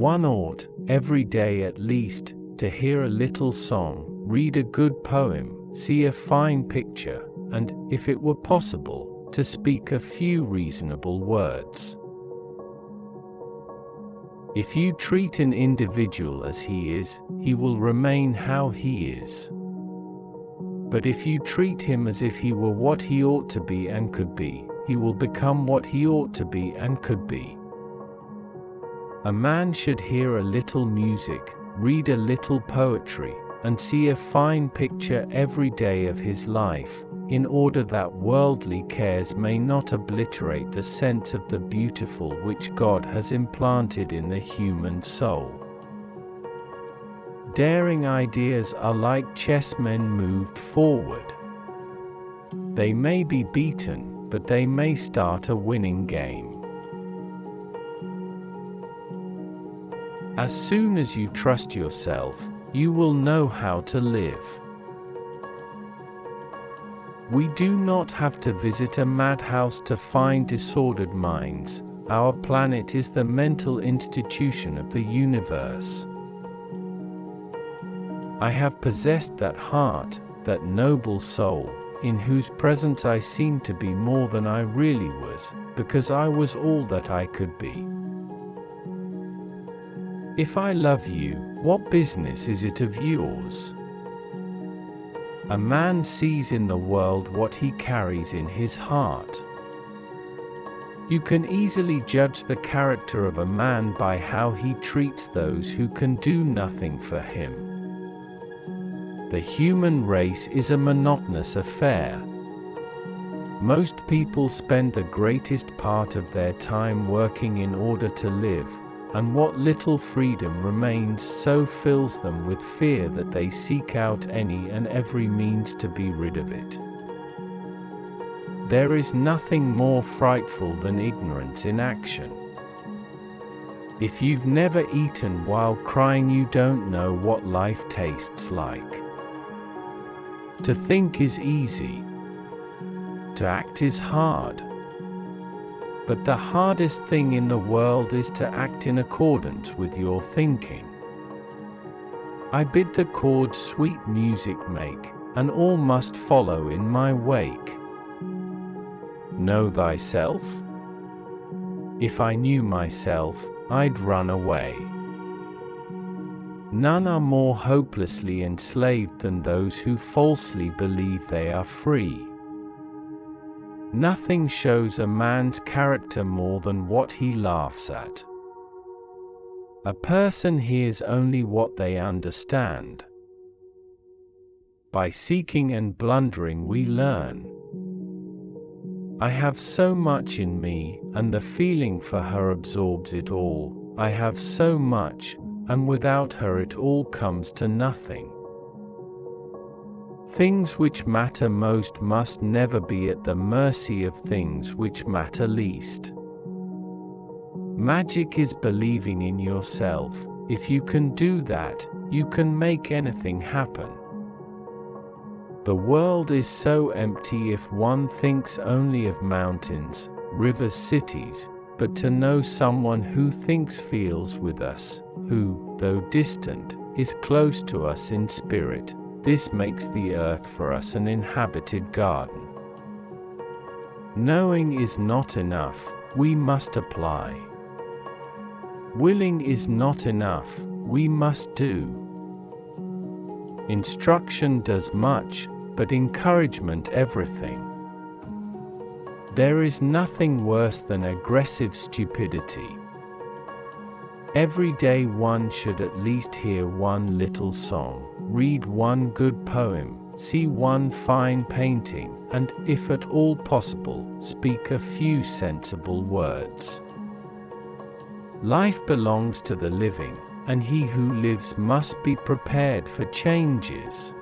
One ought, every day at least, to hear a little song, read a good poem, see a fine picture, and, if it were possible, to speak a few reasonable words. If you treat an individual as he is, he will remain how he is. But if you treat him as if he were what he ought to be and could be, he will become what he ought to be and could be. A man should hear a little music, read a little poetry, and see a fine picture every day of his life, in order that worldly cares may not obliterate the sense of the beautiful which God has implanted in the human soul. Daring ideas are like chessmen moved forward. They may be beaten, but they may start a winning game. As soon as you trust yourself, you will know how to live. We do not have to visit a madhouse to find disordered minds. Our planet is the mental institution of the universe. I have possessed that heart, that noble soul, in whose presence I seemed to be more than I really was, because I was all that I could be. If I love you, what business is it of yours? A man sees in the world what he carries in his heart. You can easily judge the character of a man by how he treats those who can do nothing for him. The human race is a monotonous affair. Most people spend the greatest part of their time working in order to live, and what little freedom remains so fills them with fear that they seek out any and every means to be rid of it. There is nothing more frightful than ignorance in action. If you've never eaten while crying, you don't know what life tastes like. To think is easy. To act is hard. But the hardest thing in the world is to act in accordance with your thinking. I bid the chords sweet music make, and all must follow in my wake. Know thyself? If I knew myself, I'd run away. None are more hopelessly enslaved than those who falsely believe they are free. Nothing shows a man's character more than what he laughs at. A person hears only what they understand. By seeking and blundering we learn. I have so much in me, and the feeling for her absorbs it all. I have so much, and without her it all comes to nothing. Things which matter most must never be at the mercy of things which matter least. Magic is believing in yourself. If you can do that, you can make anything happen. The world is so empty if one thinks only of mountains, rivers, cities, but to know someone who thinks, feels with us, who, though distant, is close to us in spirit. This makes the earth for us an inhabited garden. Knowing is not enough, we must apply. Willing is not enough, we must do. Instruction does much, but encouragement everything. There is nothing worse than aggressive stupidity. Every day one should at least hear one little song, read one good poem, see one fine painting, and, if at all possible, speak a few sensible words. Life belongs to the living, and he who lives must be prepared for changes.